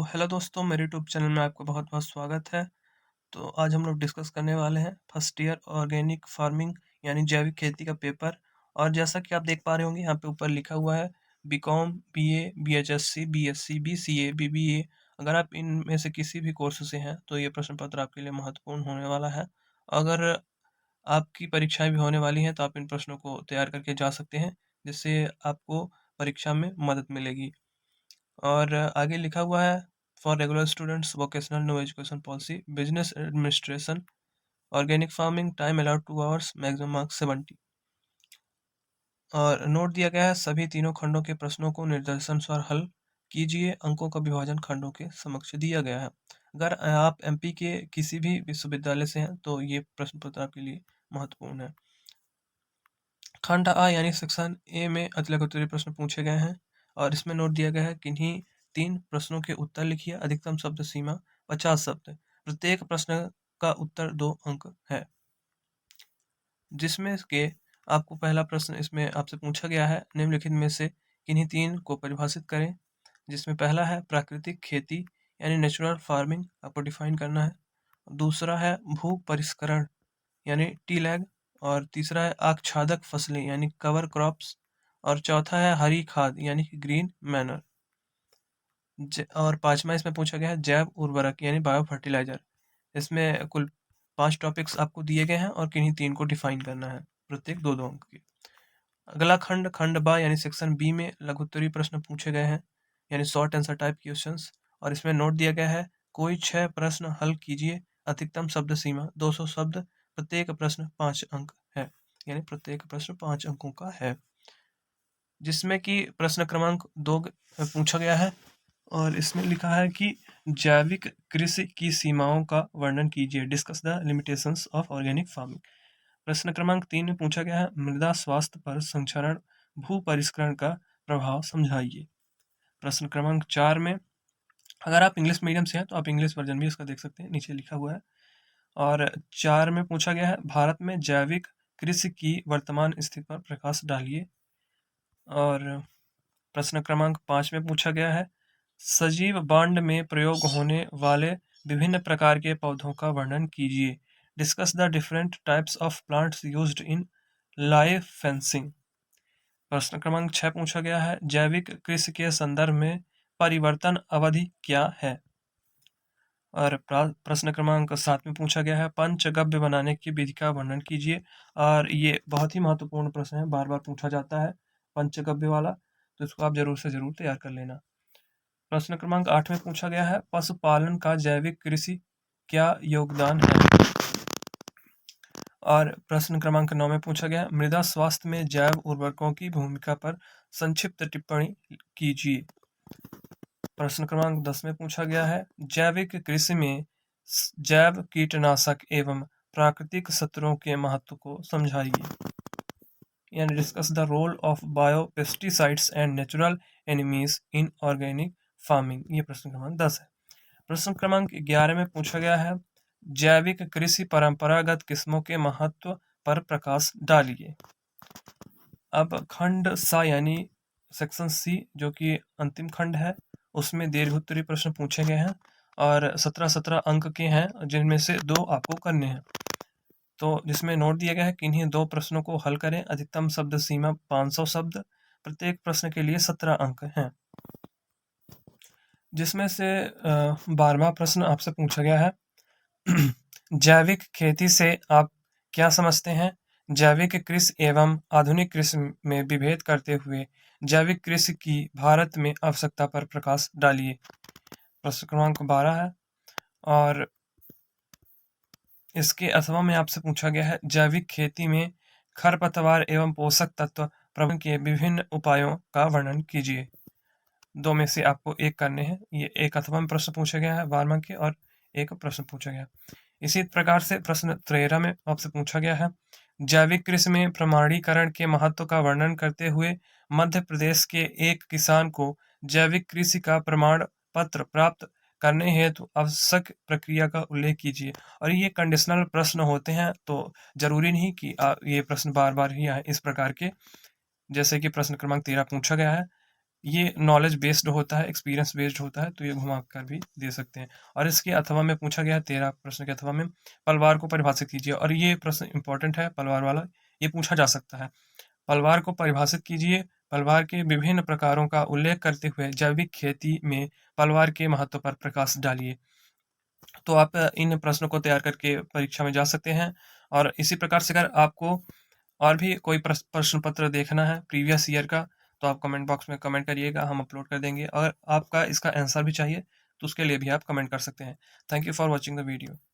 Hello दोस्तों, मेरे YouTube channel में आपका बहुत-बहुत स्वागत है। तो आज हम लोग डिस्कस करने वाले हैं फर्स्ट ईयर ऑर्गेनिक फार्मिंग यानी जैविक खेती का पेपर। और जैसा कि आप देख पा रहे होंगे, यहाँ पे ऊपर लिखा हुआ है बीकॉम, बीए, बीएचएससी, बीएससी, बीसीए, बीबीए। अगर आप इनमें से किसी भी कोर्स से हैं तो ये प्रश्न पत्र आपके लिए महत्वपूर्ण होने वाला है। अगर आपकी परीक्षाएँ भी होने वाली हैं तो आप इन प्रश्नों को तैयार करके जा सकते हैं, जिससे आपको परीक्षा में मदद मिलेगी। और आगे लिखा हुआ है for regular students vocational no education policy business administration organic farming time allowed 2 hours maximum marks 70। और नोट दिया गया है सभी तीनों खंडों के प्रश्नों को निर्देशानुसार हल कीजिए। अंकों का विभाजन खंडों के समक्ष दिया गया है। अगर आप एमपी के किसी भी विश्वविद्यालय से हैं तो ये प्रश्न पत्र आपके लिए महत्वपूर्ण है। खंड आ यानी सेक्शन ए में अतिलक उत्तरीय प्रश्न पूछे गए हैं और इसमें नोट दिया गया है किन्हीं 3 प्रश्नों के उत्तर लिखिए। अधिकतम शब्द सीमा 50 शब्द। प्रत्येक प्रश्न का उत्तर 2 अंक है। जिसमें के आपको पहला प्रश्न इसमें आपसे पूछा गया है निम्नलिखित में से किन्हीं 3 को परिभाषित करें। जिसमें पहला है प्राकृतिक खेती यानी नेचुरल फार्मिंग, आपको डिफाइन करना है। दूसरा है भू परिष्करण यानी टी लैग। और तीसरा है आच्छादक फसलें यानी कवर क्रॉप्स। और चौथा है हरी खाद यानी कि ग्रीन मैनर। और पांचवा इसमें पूछा गया है जैव उर्वरक यानी बायो फर्टिलाइजर। इसमें कुल 5 टॉपिक्स आपको दिए गए हैं और किन्हीं 3 को डिफाइन करना है, प्रत्येक 2-2 अंक के। अगला खंड खंड बा यानी सेक्शन बी में लघु उत्तरीय प्रश्न पूछे गए हैं यानी शॉर्ट आंसर टाइप क्वेश्चंस। और इसमें नोट दिया गया है कोई 6 प्रश्न हल कीजिए। अधिकतम शब्द सीमा 200 शब्द। प्रत्येक प्रश्न 5 अंक है यानी प्रत्येक प्रश्न 5 अंकों का है। जिसमें कि प्रश्न क्रमांक 2 पूछा गया है और इसमें लिखा है कि जैविक कृषि की सीमाओं का वर्णन कीजिए। Discuss the limitations of organic farming. प्रश्न क्रमांक 3 में पूछा गया है मृदा स्वास्थ्य पर संक्षारण भू परिष्करण का प्रभाव समझाइए। प्रश्न क्रमांक 4 में अगर आप इंग्लिश मीडियम से हैं तो आप इंग्लिश वर्जन भी इसका देख सकते हैं, नीचे लिखा हुआ है। और 4 में पूछा गया है भारत में जैविक कृषि की वर्तमान स्थिति पर प्रकाश डालिए। और प्रश्न क्रमांक 5 में पूछा गया है सजीव बांड में प्रयोग होने वाले विभिन्न प्रकार के पौधों का वर्णन कीजिए। Discuss the different types of plants used in live fencing. प्रश्न क्रमांक 6 पूछा गया है जैविक कृषि के संदर्भ में परिवर्तन अवधि क्या है। और प्रश्न क्रमांक 7 में पूछा गया है पंचगव्य बनाने की विधि का वर्णन कीजिए। और ये बहुत ही महत्वपूर्ण प्रश्न है, बार बार पूछा जाता है पंचगव्य वाला, तो इसको आप जरूर से जरूर तैयार कर लेना। प्रश्न क्रमांक 8 में पूछा गया है पशुपालन का जैविक कृषि क्या योगदान है। और प्रश्न क्रमांक 9 में पूछा गया मृदा स्वास्थ्य में जैव उर्वरकों की भूमिका पर संक्षिप्त टिप्पणी कीजिए। प्रश्न क्रमांक 10 में पूछा गया है जैविक कृषि में जैव कीटनाशक एवं प्राकृतिक शत्रुओं के महत्व को समझाइए। यानी discuss the role of bio pesticides and natural enemies in organic farming. ये प्रश्न क्रमांक 10 है। प्रश्न क्रमांक 11 में पूछा गया है जैविक कृषि परंपरागत किस्मों के महत्व पर प्रकाश डालिए। अब खंड सा यानी सेक्शन सी जो कि अंतिम खंड है, उसमें दीर्घ उत्तरीय प्रश्न पूछे गए हैं और 17-17 अंक के हैं, जिनमें से 2 आपको करने हैं। तो जिसमें नोट दिया गया है कि इन्हीं 2 प्रश्नों को हल करें। अधिकतम शब्द सीमा 500 शब्द। प्रत्येक प्रश्न के लिए 17 अंक हैं। जिसमें से 12वां प्रश्न आपसे पूछा गया है जैविक खेती से आप क्या समझते हैं। जैविक कृषि एवं आधुनिक कृषि में विभेद करते हुए जैविक कृषि की भारत में आवश्यकता पर प्रकाश डालिए। प्रश्न क्रमांक 12 है और इसके अथवा में आपसे पूछा गया है जैविक खेती में खरपतवार एवं पोषक तत्व प्रबंधन के विभिन्न उपायों का वर्णन कीजिए। 2 में से आपको एक करने हैं। ये एक अथवा में प्रश्न पूछा गया है 12वां के और एक प्रश्न पूछा गया। इसी प्रकार से प्रश्न 13 में आपसे पूछा गया है जैविक कृषि में प्रमाणीकरण के महत्व का वर्णन करते हुए मध्य प्रदेश के एक किसान को जैविक कृषि का प्रमाण पत्र प्राप्त करने हेतु आवश्यक प्रक्रिया का उल्लेख कीजिए। और ये कंडीशनल प्रश्न होते हैं, तो जरूरी नहीं कि ये प्रश्न बार बार ही आए इस प्रकार के। जैसे कि प्रश्न क्रमांक 13 पूछा गया है ये नॉलेज बेस्ड होता है, एक्सपीरियंस बेस्ड होता है, तो ये घुमा कर भी दे सकते हैं। और इसके अथवा में पूछा गया है 13 प्रश्न के अथवा में, पलवार को परिभाषित कीजिए। और ये प्रश्न इंपॉर्टेंट है, पलवार वाला, ये पूछा जा सकता है। पलवार को परिभाषित कीजिए। पलवार के विभिन्न प्रकारों का उल्लेख करते हुए जैविक खेती में पलवार के महत्व पर प्रकाश डालिए। तो आप इन प्रश्नों को तैयार करके परीक्षा में जा सकते हैं। और इसी प्रकार से अगर आपको और भी कोई प्रश्न पत्र देखना है प्रीवियस ईयर का, तो आप कमेंट बॉक्स में कमेंट करिएगा, हम अपलोड कर देंगे। और आपका इसका आंसर भी चाहिए, तो उसके लिए भी आप कमेंट कर सकते हैं। Thank you for watching the video.